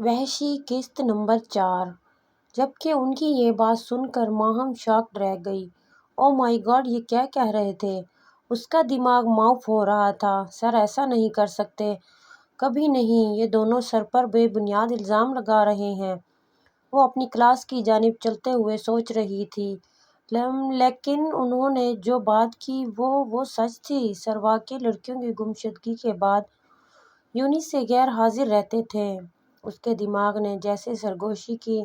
وحشی قسط نمبر 4۔ جبکہ ان کی یہ بات سن کر ماہم شاکڈ رہ گئی۔ او مائی گاڈ، یہ کیا کہہ رہے تھے؟ اس کا دماغ معاف ہو رہا تھا۔ سر ایسا نہیں کر سکتے، کبھی نہیں، یہ دونوں سر پر بے بنیاد الزام لگا رہے ہیں۔ وہ اپنی کلاس کی جانب چلتے ہوئے سوچ رہی تھی، لیکن انہوں نے جو بات کی وہ سچ تھی۔ سر واقعی لڑکیوں کی گمشدگی کے بعد یونی سے غیر حاضر رہتے تھے۔ اس کے دماغ نے جیسے سرگوشی کی،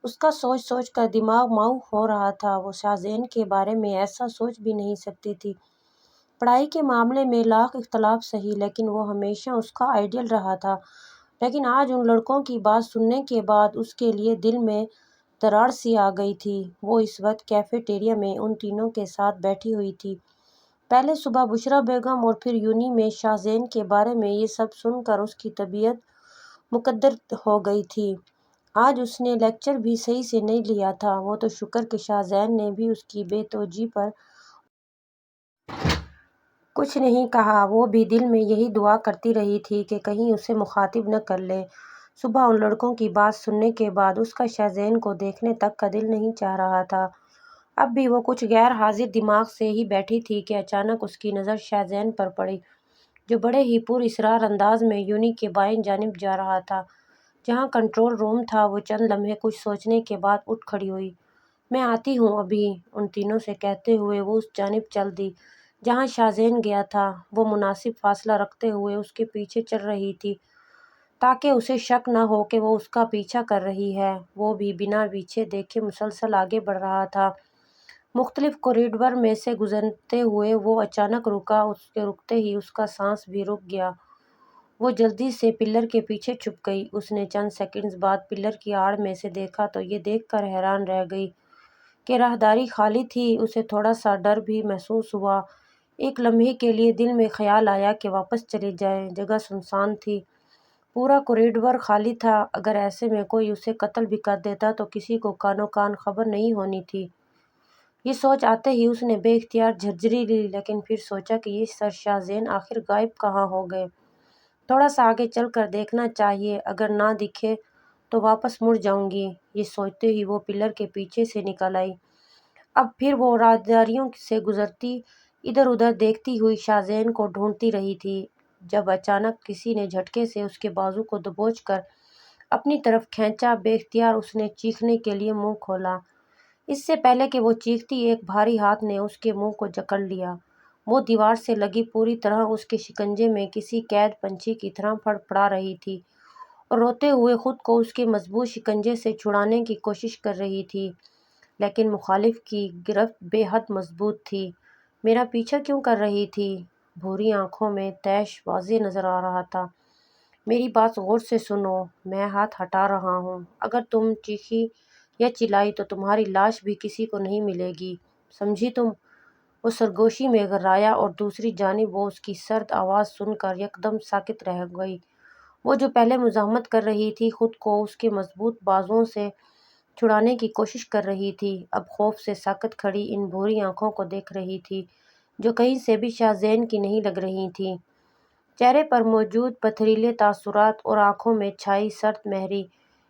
اس کا سوچ سوچ کر دماغ معاف ہو رہا تھا۔ وہ شاہزین کے بارے میں ایسا سوچ بھی نہیں سکتی تھی۔ پڑھائی کے معاملے میں لاکھ اختلاف سہی، لیکن وہ ہمیشہ اس کا آئیڈیل رہا تھا۔ لیکن آج ان لڑکوں کی بات سننے کے بعد اس کے لیے دل میں دراڑ سی آ گئی تھی۔ وہ اس وقت کیفے ٹیریا میں ان تینوں کے ساتھ بیٹھی ہوئی تھی، پہلے صبح بشریٰ بیگم اور پھر یونی میں۔ شاہزین کے بارے میں یہ سب سن کر اس کی طبیعت مکدر ہو گئی تھی۔ آج اس نے لیکچر بھی صحیح سے نہیں لیا تھا۔ وہ تو شکر کہ شاہزین نے بھی اس کی بے توجہی پر کچھ نہیں کہا۔ وہ بھی دل میں یہی دعا کرتی رہی تھی کہ کہیں اسے مخاطب نہ کر لے۔ صبح ان لڑکوں کی بات سننے کے بعد اس کا شاہزین کو دیکھنے تک کا دل نہیں چاہ رہا تھا۔ اب بھی وہ کچھ غیر حاضر دماغ سے ہی بیٹھی تھی کہ اچانک اس کی نظر شاہزین پر پڑی، جو بڑے ہی پر اصرار انداز میں یونی کے بائیں جانب جا رہا تھا، جہاں کنٹرول روم تھا۔ وہ چند لمحے کچھ سوچنے کے بعد اٹھ کھڑی ہوئی۔ میں آتی ہوں ابھی، ان تینوں سے کہتے ہوئے وہ اس جانب چل دی جہاں شاہزین گیا تھا۔ وہ مناسب فاصلہ رکھتے ہوئے اس کے پیچھے چل رہی تھی تاکہ اسے شک نہ ہو کہ وہ اس کا پیچھا کر رہی ہے۔ وہ بھی بنا پیچھے دیکھے مسلسل آگے بڑھ رہا تھا۔ مختلف کوریڈور میں سے گزرتے ہوئے وہ اچانک رکا۔ اس کے رکتے ہی اس کا سانس بھی رک گیا۔ وہ جلدی سے پلر کے پیچھے چھپ گئی۔ اس نے چند سیکنڈز بعد پلر کی آڑ میں سے دیکھا تو یہ دیکھ کر حیران رہ گئی کہ راہداری خالی تھی۔ اسے تھوڑا سا ڈر بھی محسوس ہوا۔ ایک لمحے کے لیے دل میں خیال آیا کہ واپس چلی جائے۔ جگہ سنسان تھی، پورا کوریڈور خالی تھا۔ اگر ایسے میں کوئی اسے قتل بھی کر دیتا تو کسی کو کانو کان خبر نہیں ہونی تھی۔ یہ سوچ آتے ہی اس نے بے اختیار جھرجھری لی، لیکن پھر سوچا کہ یہ سر شاہزین آخر غائب کہاں ہو گئے۔ تھوڑا سا آگے چل کر دیکھنا چاہیے، اگر نہ دکھے تو واپس مڑ جاؤں گی۔ یہ سوچتے ہی وہ پلر کے پیچھے سے نکل آئی۔ اب پھر وہ راہداریوں سے گزرتی ادھر ادھر دیکھتی ہوئی شاہزین کو ڈھونڈتی رہی تھی، جب اچانک کسی نے جھٹکے سے اس کے بازو کو دبوچ کر اپنی طرف کھینچا۔ بے اختیار اس نے چیخنے کے لیے منہ کھولا۔ اس سے پہلے کہ وہ چیختی، ایک بھاری ہاتھ نے اس کے منہ کو جکڑ لیا۔ وہ دیوار سے لگی پوری طرح اس کے شکنجے میں کسی قید پنچھی کی طرح پڑپڑا رہی تھی اور روتے ہوئے خود کو اس کے مضبوط شکنجے سے چھڑانے کی کوشش کر رہی تھی، لیکن مخالف کی گرفت بے حد مضبوط تھی۔ میرا پیچھا کیوں کر رہی تھی؟ بھوری آنکھوں میں طیش واضح نظر آ رہا تھا۔ میری بات غور سے سنو، میں ہاتھ ہٹا رہا ہوں۔ اگر تم چیخی یا چلائی تو تمہاری لاش بھی کسی کو نہیں ملے گی، سمجھی تم؟ وہ سرگوشی میں گھبرایا اور دوسری جانب وہ اس کی سرد آواز سن کر یکدم ساکت رہ گئی۔ وہ جو پہلے مزاحمت کر رہی تھی، خود کو اس کے مضبوط بازوؤں سے چھڑانے کی کوشش کر رہی تھی، اب خوف سے ساکت کھڑی ان بھوری آنکھوں کو دیکھ رہی تھی جو کہیں سے بھی شاہزین کی نہیں لگ رہی تھیں۔ چہرے پر موجود پتھریلے تاثرات اور آنکھوں میں چھائی سرد مہری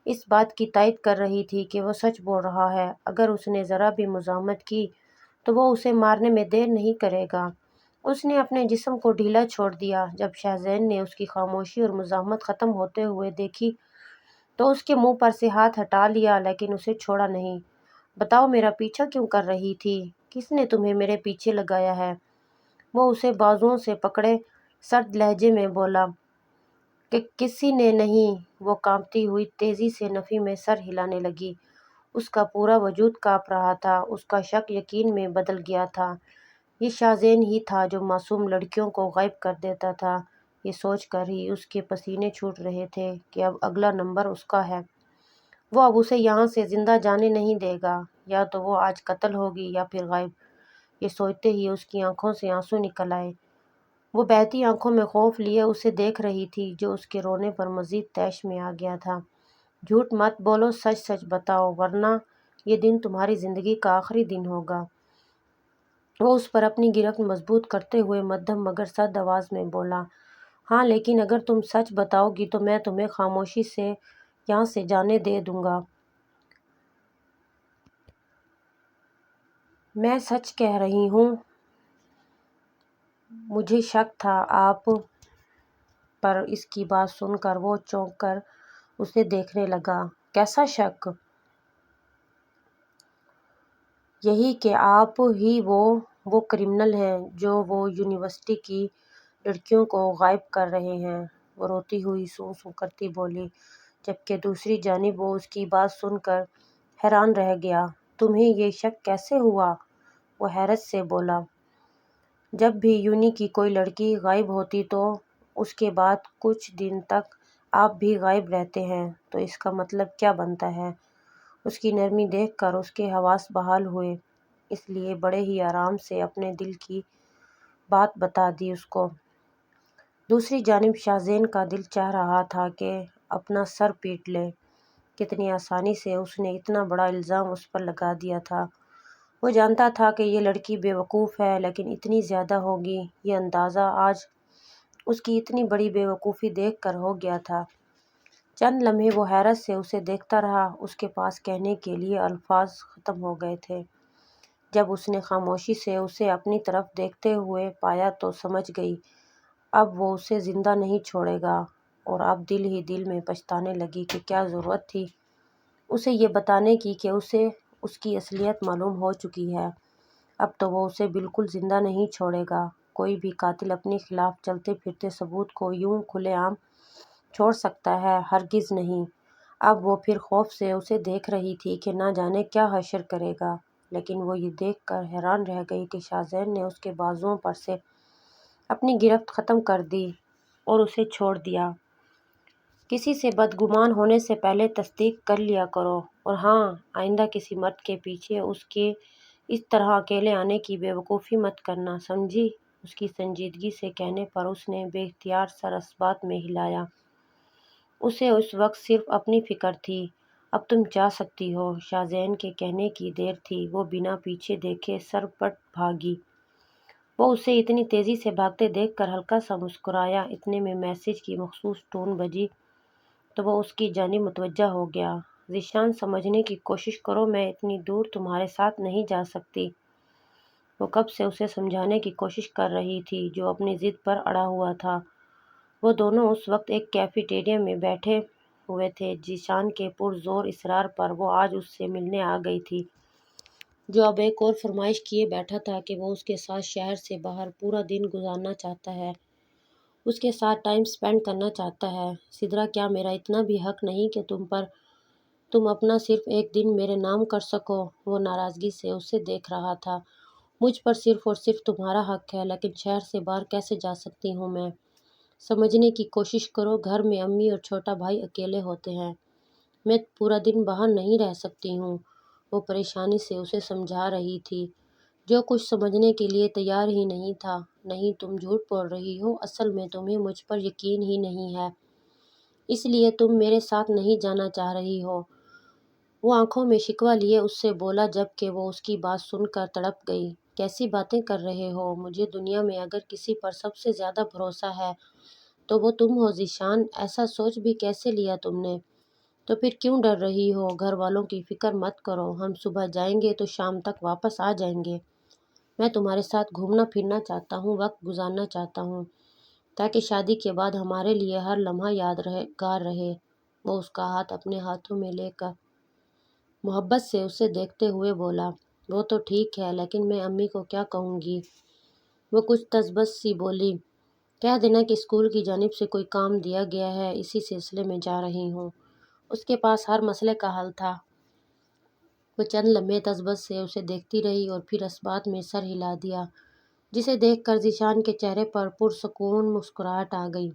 اس بات کی تائید کر رہی تھی کہ وہ سچ بول رہا ہے۔ اگر اس نے ذرا بھی مزاحمت کی تو وہ اسے مارنے میں دیر نہیں کرے گا۔ اس نے اپنے جسم کو ڈھیلا چھوڑ دیا۔ جب شاہزین نے اس کی خاموشی اور مزاحمت ختم ہوتے ہوئے دیکھی تو اس کے منہ پر سے ہاتھ ہٹا لیا، لیکن اسے چھوڑا نہیں۔ بتاؤ، میرا پیچھا کیوں کر رہی تھی؟ کس نے تمہیں میرے پیچھے لگایا ہے؟ وہ اسے بازوؤں سے پکڑے سرد لہجے میں بولا کہ کسی نے نہیں۔ وہ کانپتی ہوئی تیزی سے نفی میں سر ہلانے لگی۔ اس کا پورا وجود کانپ رہا تھا۔ اس کا شک یقین میں بدل گیا تھا۔ یہ شاہزین ہی تھا جو معصوم لڑکیوں کو غائب کر دیتا تھا۔ یہ سوچ کر ہی اس کے پسینے چھوٹ رہے تھے کہ اب اگلا نمبر اس کا ہے۔ وہ اب اسے یہاں سے زندہ جانے نہیں دے گا۔ یا تو وہ آج قتل ہوگی یا پھر غائب۔ یہ سوچتے ہی اس کی آنکھوں سے آنسو نکل آئے۔ وہ بہتی آنکھوں میں خوف لیے اسے دیکھ رہی تھی، جو اس کے رونے پر مزید طیش میں آ گیا تھا۔ جھوٹ مت بولو، سچ سچ بتاؤ، ورنہ یہ دن تمہاری زندگی کا آخری دن ہوگا۔ وہ اس پر اپنی گرفت مضبوط کرتے ہوئے مدھم مگر سرد آواز میں بولا، ہاں، لیکن اگر تم سچ بتاؤ گی تو میں تمہیں خاموشی سے یہاں سے جانے دے دوں گا۔ میں سچ کہہ رہی ہوں، مجھے شک تھا آپ پر۔ اس کی بات سن کر وہ چونک کر اسے دیکھنے لگا۔ کیسا شک؟ یہی کہ آپ ہی وہ کرمنل ہیں جو وہ یونیورسٹی کی لڑکیوں کو غائب کر رہے ہیں۔ وہ روتی ہوئی سوں سوں کرتی بولی، جبکہ دوسری جانب وہ اس کی بات سن کر حیران رہ گیا۔ تمہیں یہ شک کیسے ہوا؟ وہ حیرت سے بولا۔ جب بھی یونی کی کوئی لڑکی غائب ہوتی تو اس کے بعد کچھ دن تک آپ بھی غائب رہتے ہیں، تو اس کا مطلب کیا بنتا ہے؟ اس کی نرمی دیکھ کر اس کے حواس بحال ہوئے، اس لیے بڑے ہی آرام سے اپنے دل کی بات بتا دی اس کو۔ دوسری جانب شاہزین کا دل چاہ رہا تھا کہ اپنا سر پیٹ لے۔ کتنی آسانی سے اس نے اتنا بڑا الزام اس پر لگا دیا تھا۔ وہ جانتا تھا کہ یہ لڑکی بے وقوف ہے، لیکن اتنی زیادہ ہوگی، یہ اندازہ آج اس کی اتنی بڑی بے وقوفی دیکھ کر ہو گیا تھا۔ چند لمحے وہ حیرت سے اسے دیکھتا رہا۔ اس کے پاس کہنے کے لیے الفاظ ختم ہو گئے تھے۔ جب اس نے خاموشی سے اسے اپنی طرف دیکھتے ہوئے پایا تو سمجھ گئی، اب وہ اسے زندہ نہیں چھوڑے گا، اور اب دل ہی دل میں پچھتانے لگی کہ کیا ضرورت تھی اسے یہ بتانے کی کہ اسے اس کی اصلیت معلوم ہو چکی ہے۔ اب تو وہ اسے بالکل زندہ نہیں چھوڑے گا۔ کوئی بھی قاتل اپنے خلاف چلتے پھرتے ثبوت کو یوں کھلے عام چھوڑ سکتا ہے؟ ہرگز نہیں۔ اب وہ پھر خوف سے اسے دیکھ رہی تھی کہ نہ جانے کیا حشر کرے گا، لیکن وہ یہ دیکھ کر حیران رہ گئی کہ شاہزین نے اس کے بازوؤں پر سے اپنی گرفت ختم کر دی اور اسے چھوڑ دیا۔ کسی سے بدگمان ہونے سے پہلے تصدیق کر لیا کرو، اور ہاں، آئندہ کسی مرد کے پیچھے اس کے اس طرح اکیلے آنے کی بے وقوفی مت کرنا، سمجھی؟ اس کی سنجیدگی سے کہنے پر اس نے بے اختیار سر اس بات میں ہلایا۔ اسے اس وقت صرف اپنی فکر تھی۔ اب تم جا سکتی ہو، شاہزین کے کہنے کی دیر تھی۔ وہ بنا پیچھے دیکھے سر پٹ بھاگی۔ وہ اسے اتنی تیزی سے بھاگتے دیکھ کر ہلکا سا مسکرایا۔ اتنے میں میسج کی مخصوص ٹون بجی تو وہ اس کی جانب متوجہ ہو گیا۔ ذیشان، سمجھنے کی کوشش کرو، میں اتنی دور تمہارے ساتھ نہیں جا سکتی۔ وہ کب سے اسے سمجھانے کی کوشش کر رہی تھی، جو اپنی ضد پر اڑا ہوا تھا۔ وہ دونوں اس وقت ایک کیفے ٹیریا میں بیٹھے ہوئے تھے۔ ذیشان کے پرزور اصرار پر وہ آج اس سے ملنے آ گئی تھی، جو اب ایک اور فرمائش کیے بیٹھا تھا کہ وہ اس کے ساتھ شہر سے باہر پورا دن گزارنا چاہتا ہے، اس کے ساتھ ٹائم سپینڈ کرنا چاہتا ہے۔ سدرا، کیا میرا اتنا بھی حق نہیں کہ تم اپنا صرف ایک دن میرے نام کر سکو؟ وہ ناراضگی سے اسے دیکھ رہا تھا۔ مجھ پر صرف اور صرف تمہارا حق ہے، لیکن شہر سے باہر کیسے جا سکتی ہوں میں؟ سمجھنے کی کوشش کرو، گھر میں امی اور چھوٹا بھائی اکیلے ہوتے ہیں، میں پورا دن باہر نہیں رہ سکتی ہوں۔ وہ پریشانی سے اسے سمجھا رہی تھی، جو کچھ سمجھنے کے لیے تیار ہی نہیں تھا۔ نہیں، تم جھوٹ بول رہی ہو، اصل میں تمہیں مجھ پر یقین ہی نہیں ہے، اس لیے تم میرے ساتھ نہیں جانا چاہ رہی ہو۔ وہ آنکھوں میں شکوہ لیے اس سے بولا، جبکہ وہ اس کی بات سن کر تڑپ گئی۔ کیسی باتیں کر رہے ہو؟ مجھے دنیا میں اگر کسی پر سب سے زیادہ بھروسہ ہے تو وہ تم ہو ذیشان۔ ایسا سوچ بھی کیسے لیا تم نے؟ تو پھر کیوں ڈر رہی ہو؟ گھر والوں کی فکر مت کرو، ہم صبح جائیں گے تو شام تک واپس آ جائیں گے۔ میں تمہارے ساتھ گھومنا پھرنا چاہتا ہوں، وقت گزارنا چاہتا ہوں، تاکہ شادی کے بعد ہمارے لیے ہر لمحہ یادگار رہے۔ وہ اس کا ہاتھ اپنے ہاتھوں میں لے کر محبت سے اسے دیکھتے ہوئے بولا، وہ تو ٹھیک ہے، لیکن میں امی کو کیا کہوں گی؟ وہ کچھ تذبذب سی بولی، کہہ دینا کہ اسکول کی جانب سے کوئی کام دیا گیا ہے، اسی سلسلے میں جا رہی ہوں۔ اس کے پاس ہر مسئلے کا حل تھا۔ وہ چند لمحے تذبذب سے اسے دیکھتی رہی اور پھر اس بات میں سر ہلا دیا، جسے دیکھ کر ذیشان کے چہرے پر پرسکون مسکراہٹ آ گئی۔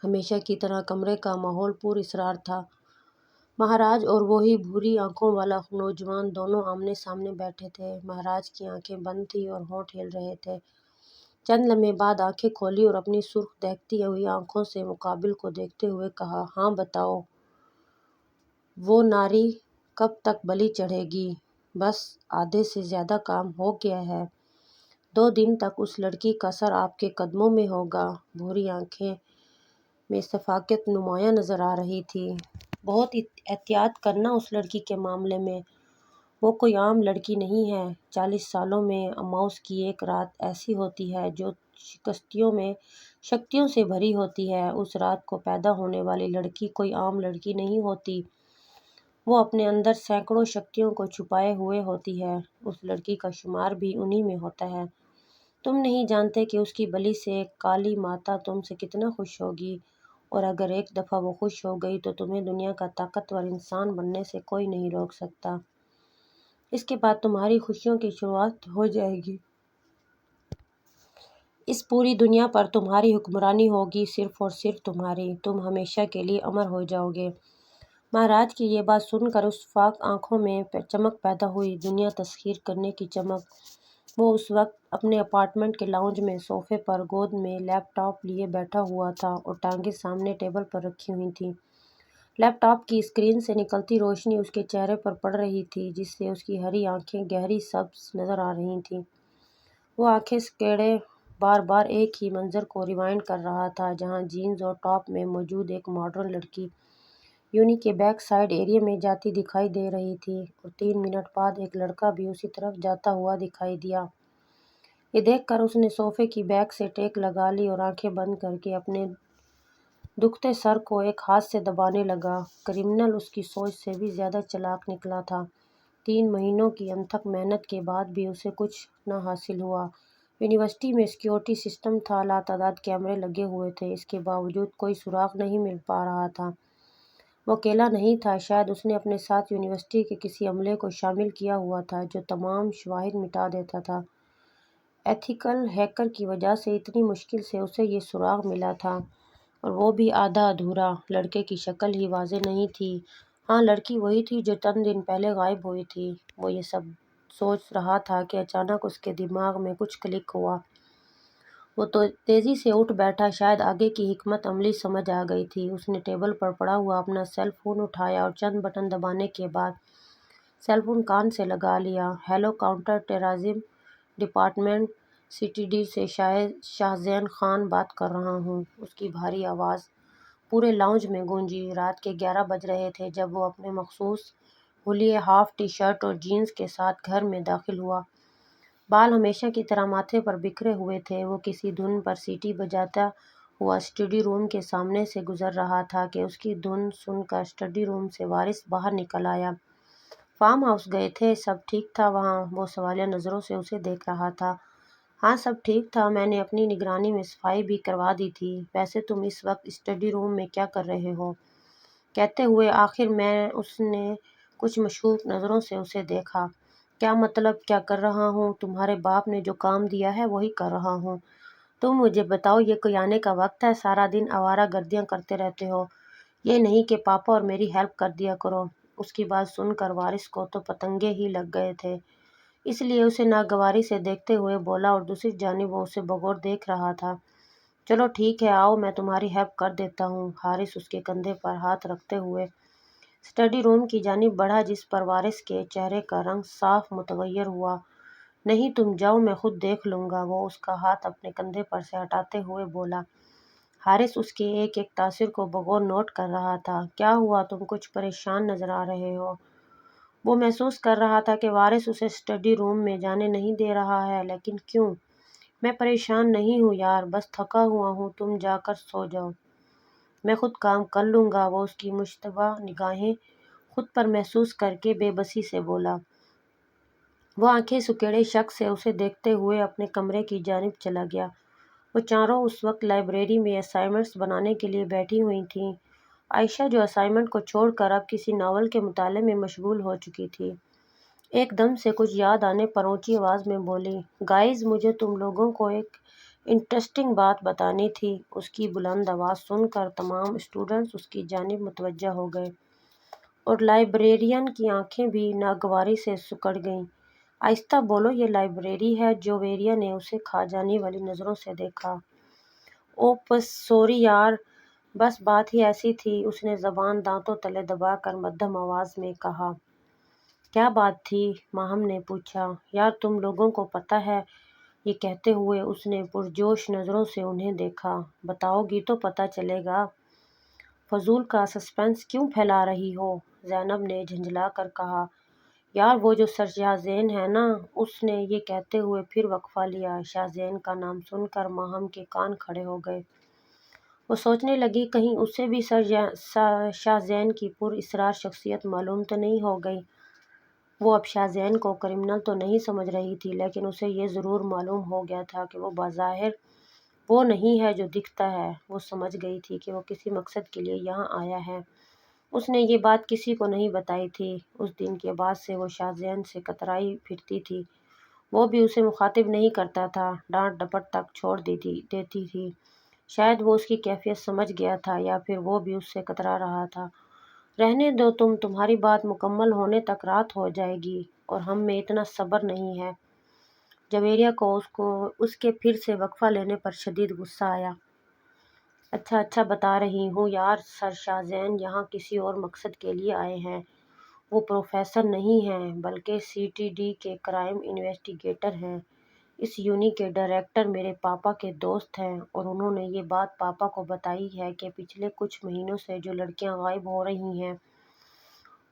ہمیشہ کی طرح کمرے کا ماحول پر اسرار تھا۔ مہاراج اور وہی بھوری آنکھوں والا نوجوان دونوں آمنے سامنے بیٹھے تھے۔ مہاراج کی آنکھیں بند تھیں اور ہونٹ ہل رہے تھے۔ چند لمحے بعد آنکھیں کھولی اور اپنی سرخ دہکتی ہوئی آنکھوں سے مقابل کو دیکھتے ہوئے کہا، ہاں بتاؤ، وہ ناری کب تک بلی چڑھے گی؟ بس آدھے سے زیادہ کام ہو گیا ہے، 2 دن تک اس لڑکی کا سر آپ کے قدموں میں ہوگا۔ بھوری آنکھیں میں شفقت نمایاں نظر آ رہی تھی۔ بہت احتیاط کرنا اس لڑکی کے معاملے میں، وہ کوئی عام لڑکی نہیں ہے۔ 40 سالوں میں اماؤس کی ایک رات ایسی ہوتی ہے جو شکتیوں سے بھری ہوتی ہے۔ اس رات کو پیدا ہونے والی لڑکی کوئی عام لڑکی نہیں ہوتی، وہ اپنے اندر سینکڑوں شکتیوں کو چھپائے ہوئے ہوتی ہے۔ اس لڑکی کا شمار بھی انہی میں ہوتا ہے۔ تم نہیں جانتے کہ اس کی بلی سے کالی ماتا تم سے کتنا خوش ہوگی، اور اگر ایک دفعہ وہ خوش ہو گئی تو تمہیں دنیا کا طاقتور انسان بننے سے کوئی نہیں روک سکتا۔ اس کے بعد تمہاری خوشیوں کی شروعات ہو جائے گی۔ اس پوری دنیا پر تمہاری حکمرانی ہوگی، صرف اور صرف تمہاری۔ تم ہمیشہ کے لیے امر ہو جاؤ گے۔ مہاراج کی یہ بات سن کر اس فاق آنکھوں میں چمک پیدا ہوئی، دنیا تسخیر کرنے کی چمک۔ وہ اس وقت اپنے اپارٹمنٹ کے لاؤنج میں صوفے پر گود میں لیپ ٹاپ لیے بیٹھا ہوا تھا اور ٹانگیں سامنے ٹیبل پر رکھی ہوئی تھیں۔ لیپ ٹاپ کی اسکرین سے نکلتی روشنی اس کے چہرے پر پڑ رہی تھی، جس سے اس کی ہری آنکھیں گہری سبز نظر آ رہی تھیں۔ وہ آنکھیں سکیڑے بار بار ایک ہی منظر کو ریوائنڈ کر رہا تھا، جہاں جینز اور ٹاپ میں موجود ایک ماڈرن لڑکی یونی کے بیک سائڈ ایریا میں جاتی دکھائی دے رہی تھی، اور 3 منٹ بعد ایک لڑکا بھی اسی طرف جاتا ہوا دکھائی دیا۔ یہ دیکھ کر اس نے صوفے کی بیک سے ٹیک لگا لی اور آنکھیں بند کر کے اپنے دکھتے سر کو ایک ہاتھ سے دبانے لگا۔ کرمنل اس کی سوچ سے بھی زیادہ چالاک نکلا تھا۔ 3 مہینوں کی انتھک محنت کے بعد بھی اسے کچھ نہ حاصل ہوا۔ یونیورسٹی میں سیکیورٹی سسٹم تھا، لاتعداد کیمرے لگے ہوئے تھے، اس کے باوجود کوئی سراغ نہیں مل پا رہا تھا۔ وہ اکیلا نہیں تھا، شاید اس نے اپنے ساتھ یونیورسٹی کے کسی عملے کو شامل کیا ہوا تھا جو تمام شواہد مٹا دیتا تھا۔ ایتھیکل ہیکر کی وجہ سے اتنی مشکل سے اسے یہ سراغ ملا تھا، اور وہ بھی آدھا ادھورا۔ لڑکے کی شکل ہی واضح نہیں تھی۔ ہاں، لڑکی وہی تھی جو چند دن پہلے غائب ہوئی تھی۔ وہ یہ سب سوچ رہا تھا کہ اچانک اس کے دماغ میں کچھ کلک ہوا۔ وہ تو تیزی سے اٹھ بیٹھا، شاید آگے کی حکمت عملی سمجھ آ گئی تھی۔ اس نے ٹیبل پر پڑا ہوا اپنا سیل فون اٹھایا اور چند بٹن دبانے کے بعد سیل فون کان سے لگا لیا۔ Hello, counter terrorism department, C T D سے شاہزین خان بات کر رہا ہوں۔ اس کی بھاری آواز پورے لاؤنج میں گونجی۔ رات کے 11 بج رہے تھے جب وہ اپنے مخصوص حلیے ہاف ٹی شرٹ اور جینز کے ساتھ گھر میں داخل ہوا۔ بال ہمیشہ کی طرح ماتھے پر بکھرے ہوئے تھے۔ وہ کسی دھن پر سیٹی بجاتا ہوا اسٹڈی روم کے سامنے سے گزر رہا تھا کہ اس کی دھن سن کر اسٹڈی روم سے وارث باہر نکل آیا۔ فارم ہاؤس گئے تھے؟ سب ٹھیک تھا وہاں؟ وہ سوالیہ نظروں سے اسے دیکھ رہا تھا۔ ہاں، سب ٹھیک تھا، میں نے اپنی نگرانی میں صفائی بھی کروا دی تھی۔ ویسے تم اس وقت اسٹڈی روم میں کیا کر رہے ہو؟ کہتے ہوئے آخر میں اس نے کچھ مشکوک نظروں سے اسے دیکھا۔ کیا مطلب کیا کر رہا ہوں؟ تمہارے باپ نے جو کام دیا ہے وہی کر رہا ہوں۔ تم مجھے بتاؤ، یہ کوئی آنے کا وقت ہے؟ سارا دن آوارہ گردیاں کرتے رہتے ہو۔ یہ نہیں کہ پاپا اور میری ہیلپ کر دیا کرو۔ اس کی بات سن کر وارث کو تو پتنگے ہی لگ گئے تھے، اس لیے اسے ناگواری سے دیکھتے ہوئے بولا، اور دوسری جانب وہ اسے بغور دیکھ رہا تھا۔ چلو ٹھیک ہے، آؤ میں تمہاری ہیلپ کر دیتا ہوں۔ حارث اس کے کندھے پر ہاتھ رکھتے ہوئے اسٹڈی روم کی جانب بڑھا، جس پر وارث کے چہرے کا رنگ صاف متغیر ہوا۔ نہیں، تم جاؤ، میں خود دیکھ لوں گا، وہ اس کا ہاتھ اپنے کندھے پر سے ہٹاتے ہوئے بولا۔ حارث اس کے ایک ایک تاثر کو بغور نوٹ کر رہا تھا۔ کیا ہوا؟ تم کچھ پریشان نظر آ رہے ہو۔ وہ محسوس کر رہا تھا کہ وارث اسے اسٹڈی روم میں جانے نہیں دے رہا ہے، لیکن کیوں؟ میں پریشان نہیں ہوں یار، بس تھکا ہوا ہوں، تم جا کر سو جاؤ، میں خود کام کر لوں گا، وہ اس کی مشتبہ نگاہیں خود پر محسوس کر کے بے بسی سے بولا۔ وہ آنکھیں سکیڑے شک سے اسے دیکھتے ہوئے اپنے کمرے کی جانب چلا گیا۔ وہ چاروں اس وقت لائبریری میں اسائنمنٹس بنانے کے لیے بیٹھی ہوئی تھیں۔ عائشہ، جو اسائنمنٹ کو چھوڑ کر اب کسی ناول کے مطالعے میں مشغول ہو چکی تھی، ایک دم سے کچھ یاد آنے پر اونچی آواز میں بولی، گائز، مجھے تم لوگوں کو ایک انٹرسٹنگ بات بتانی تھی۔ اس کی بلند آواز سن کر تمام اسٹوڈنٹس اس کی جانب متوجہ ہو گئے، اور لائبریرین کی آنکھیں بھی ناگواری سے سکڑ گئیں۔ آہستہ بولو، یہ لائبریری ہے؟ جویریہ نے اسے کھا جانے والی نظروں سے دیکھا۔ اوپس، سوری یار، بس بات ہی ایسی تھی، اس نے زبان دانتوں تلے دبا کر مدھم آواز میں کہا۔ کیا بات تھی؟ ماہم نے پوچھا۔ یار، تم لوگوں کو پتہ ہے، یہ کہتے ہوئے اس نے پرجوش نظروں سے انہیں دیکھا۔ بتاؤ گی تو پتہ چلے گا۔ فضول کا سسپنس کیوں پھیلا رہی ہو؟ زینب نے جھنجھلا کر کہا۔ یار وہ جو سر شاہزین ہے نا، اس نے یہ کہتے ہوئے پھر وقفہ لیا۔ شاہزین کا نام سن کر ماہم کے کان کھڑے ہو گئے۔ وہ سوچنے لگی کہیں اسے بھی سر شاہزین کی پر اسرار شخصیت معلوم تو نہیں ہو گئی۔ وہ اب شاہزین کو کرمنل تو نہیں سمجھ رہی تھی، لیکن اسے یہ ضرور معلوم ہو گیا تھا کہ وہ بظاہر وہ نہیں ہے جو دکھتا ہے۔ وہ سمجھ گئی تھی کہ وہ کسی مقصد کے لیے یہاں آیا ہے۔ اس نے یہ بات کسی کو نہیں بتائی تھی۔ اس دن کے بعد سے وہ شاہزین سے کترائی پھرتی تھی۔ وہ بھی اسے مخاطب نہیں کرتا تھا، ڈانٹ ڈپٹ تک چھوڑ دیتی تھی۔ شاید وہ اس کی کیفیت سمجھ گیا تھا یا پھر وہ بھی اس سے کترا رہا تھا۔ رہنے دو تمہاری بات مکمل ہونے تک رات ہو جائے گی اور ہم میں اتنا صبر نہیں ہے۔ جویریہ کو اس کے پھر سے وقفہ لینے پر شدید غصہ آیا۔ اچھا بتا رہی ہوں یار، سر شاہزین یہاں کسی اور مقصد کے لیے آئے ہیں۔ وہ پروفیسر نہیں ہیں بلکہ CTD کے کرائم انویسٹیگیٹر ہیں۔ اس یونٹ کے ڈائریکٹر میرے پاپا کے دوست ہیں اور انہوں نے یہ بات پاپا کو بتائی ہے کہ پچھلے کچھ مہینوں سے جو لڑکیاں غائب ہو رہی ہیں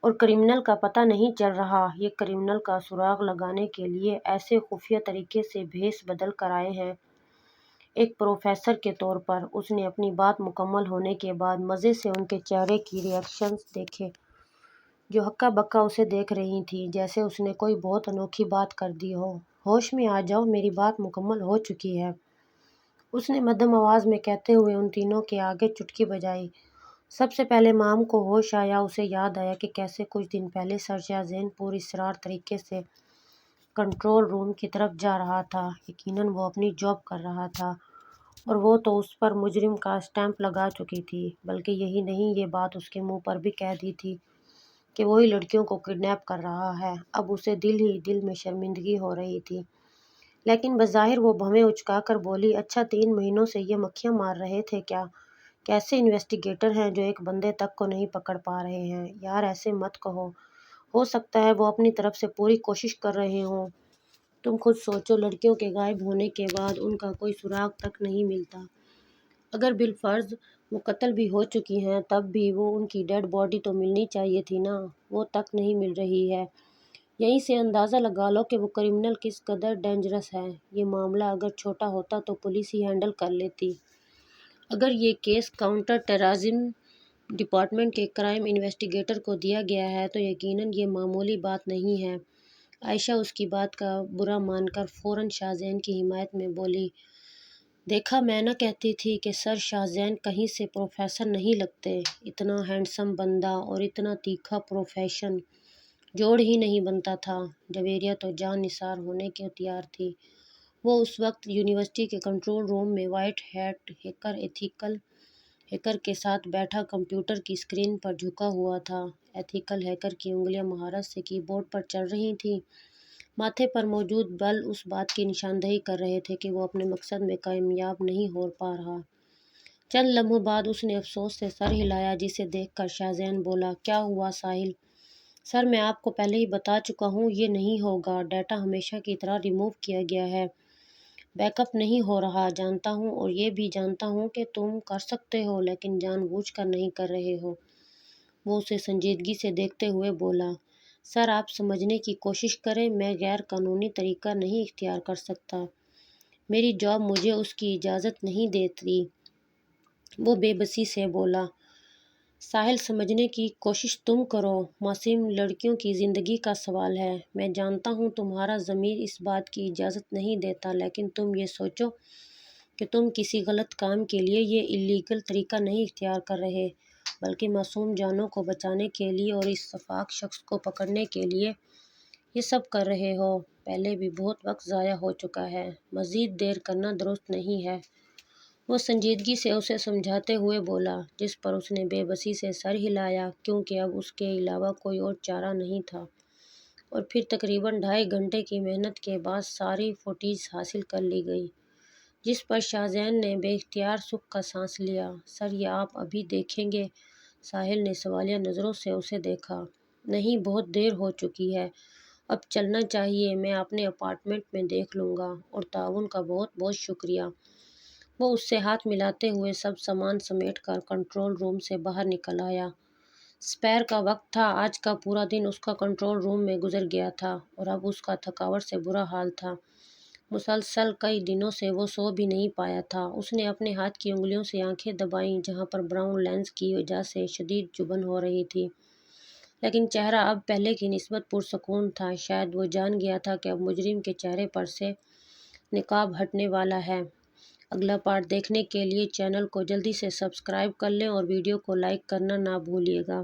اور کرمنل کا پتہ نہیں چل رہا، یہ کرمنل کا سراغ لگانے کے لیے ایسے خفیہ طریقے سے بھیس بدل کر آئے ہیں۔ ایک پروفیسر کے طور پر اس نے اپنی بات مکمل ہونے کے بعد مزے سے ان کے چہرے کی ریاکشنز دیکھے، جو ہکا بکا اسے دیکھ رہی تھیں، جیسے اس نے کوئی بہت انوکھی بات کر دی ہو۔ ہوش میں آ جاؤ، میری بات مکمل ہو چکی ہے، اس نے مدھم آواز میں کہتے ہوئے ان تینوں کے آگے چٹکی بجائی۔ سب سے پہلے مام کو ہوش آیا۔ اسے یاد آیا کہ کیسے کچھ دن پہلے سر شاہزین پر اسرار طریقے سے کنٹرول روم کی طرف جا رہا تھا۔ یقیناً وہ اپنی جاب کر رہا تھا اور وہ تو اس پر مجرم کا اسٹیمپ لگا چکی تھی، بلکہ یہی نہیں، یہ بات اس کے منہ پر بھی کہہ دی تھی کہ وہی لڑکیوں کو کڈنیپ کر رہا ہے۔ اب اسے دل ہی دل میں شرمندگی ہو رہی تھی، لیکن بظاہر وہ بھویں اچکا کر بولی، اچھا 3 مہینوں سے یہ مکھیاں مار رہے تھے کیا؟ کیسے انویسٹیگیٹر ہیں جو ایک بندے تک کو نہیں پکڑ پا رہے ہیں؟ یار ایسے مت کہو، ہو سکتا ہے وہ اپنی طرف سے پوری کوشش کر رہے ہوں۔ تم خود سوچو، لڑکیوں کے غائب ہونے کے بعد ان کا کوئی سراغ تک نہیں ملتا۔ اگر بالفرض وہ قتل بھی ہو چکی ہیں تب بھی وہ ان کی ڈیڈ باڈی تو ملنی چاہیے تھی نا، وہ تک نہیں مل رہی ہے۔ یہیں سے اندازہ لگا لو کہ وہ کرمنل کس قدر ڈینجرس ہے۔ یہ معاملہ اگر چھوٹا ہوتا تو پولیس ہی ہینڈل کر لیتی۔ اگر یہ کیس کاؤنٹر ٹیررزم ڈپارٹمنٹ کے کرائم انویسٹیگیٹر کو دیا گیا ہے تو یقیناً یہ معمولی بات نہیں ہے۔ عائشہ اس کی بات کا برا مان کر فوراً شاہزین کی حمایت میں بولی، دیکھا میں نہ کہتی تھی کہ سر شاہزین کہیں سے پروفیسر نہیں لگتے، اتنا ہینڈسم بندہ اور اتنا تیکھا پروفیشن جوڑ ہی نہیں بنتا تھا۔ جویریہ تو جان نثار ہونے کو تیار تھی۔ وہ اس وقت یونیورسٹی کے کنٹرول روم میں وائٹ ہیٹ ہیکر کے ساتھ بیٹھا کمپیوٹر کی اسکرین پر جھکا ہوا تھا۔ ایتھیکل ہیکر کی انگلیاں مہارت سے کی بورڈ پر چل رہی تھیں۔ ماتھے پر موجود بل اس بات کی نشاندہی کر رہے تھے کہ وہ اپنے مقصد میں کامیاب نہیں ہو پا رہا۔ چند لمحوں بعد اس نے افسوس سے سر ہلایا، جسے دیکھ کر شاہزین بولا، کیا ہوا ساحل؟ سر میں آپ کو پہلے ہی بتا چکا ہوں یہ نہیں ہوگا، ڈیٹا ہمیشہ کی طرح ریموو کیا گیا ہے، بیک اپ نہیں ہو رہا۔ جانتا ہوں اور یہ بھی جانتا ہوں کہ تم کر سکتے ہو، لیکن جان بوجھ کر نہیں کر رہے ہو۔ وہ اسے سنجیدگی سے دیکھتے ہوئے بولا، سر آپ سمجھنے کی کوشش کریں، میں غیر قانونی طریقہ نہیں اختیار کر سکتا، میری جاب مجھے اس کی اجازت نہیں دیتی۔ وہ بے بسی سے بولا، ساحل سمجھنے کی کوشش تم کرو، معصوم لڑکیوں کی زندگی کا سوال ہے۔ میں جانتا ہوں تمہارا ضمیر اس بات کی اجازت نہیں دیتا، لیکن تم یہ سوچو کہ تم کسی غلط کام کے لیے یہ اللیگل طریقہ نہیں اختیار کر رہے، بلکہ معصوم جانوں کو بچانے کے لیے اور اس شفاف شخص کو پکڑنے کے لیے یہ سب کر رہے ہو۔ پہلے بھی بہت وقت ضائع ہو چکا ہے، مزید دیر کرنا درست نہیں ہے۔ وہ سنجیدگی سے اسے سمجھاتے ہوئے بولا، جس پر اس نے بے بسی سے سر ہلایا، کیونکہ اب اس کے علاوہ کوئی اور چارہ نہیں تھا۔ اور پھر تقریباً 2.5 گھنٹے کی محنت کے بعد ساری فوٹیج حاصل کر لی گئی، جس پر شاہزین نے بے اختیار سکھ کا سانس لیا۔ سر یہ آپ ابھی دیکھیں گے؟ ساحل نے سوالیہ نظروں سے اسے دیکھا۔ نہیں، بہت دیر ہو چکی ہے، اب چلنا چاہیے، میں اپنے اپارٹمنٹ میں دیکھ لوں گا، اور تعاون کا بہت بہت شکریہ۔ وہ اس سے ہاتھ ملاتے ہوئے سب سامان سمیٹ کر کنٹرول روم سے باہر نکل آیا۔ سپیر کا وقت تھا۔ آج کا پورا دن اس کا کنٹرول روم میں گزر گیا تھا اور اب اس کا تھکاوٹ سے برا حال تھا۔ مسلسل کئی دنوں سے وہ سو بھی نہیں پایا تھا۔ اس نے اپنے ہاتھ کی انگلیوں سے آنکھیں دبائیں جہاں پر براؤن لینس کی وجہ سے شدید چبھن ہو رہی تھی، لیکن چہرہ اب پہلے کی نسبت پرسکون تھا۔ شاید وہ جان گیا تھا کہ اب مجرم کے چہرے پر سے نقاب ہٹنے والا ہے۔ اگلا پارٹ دیکھنے کے لیے چینل کو جلدی سے سبسکرائب کر لیں اور ویڈیو کو لائک کرنا نہ بھولیے گا۔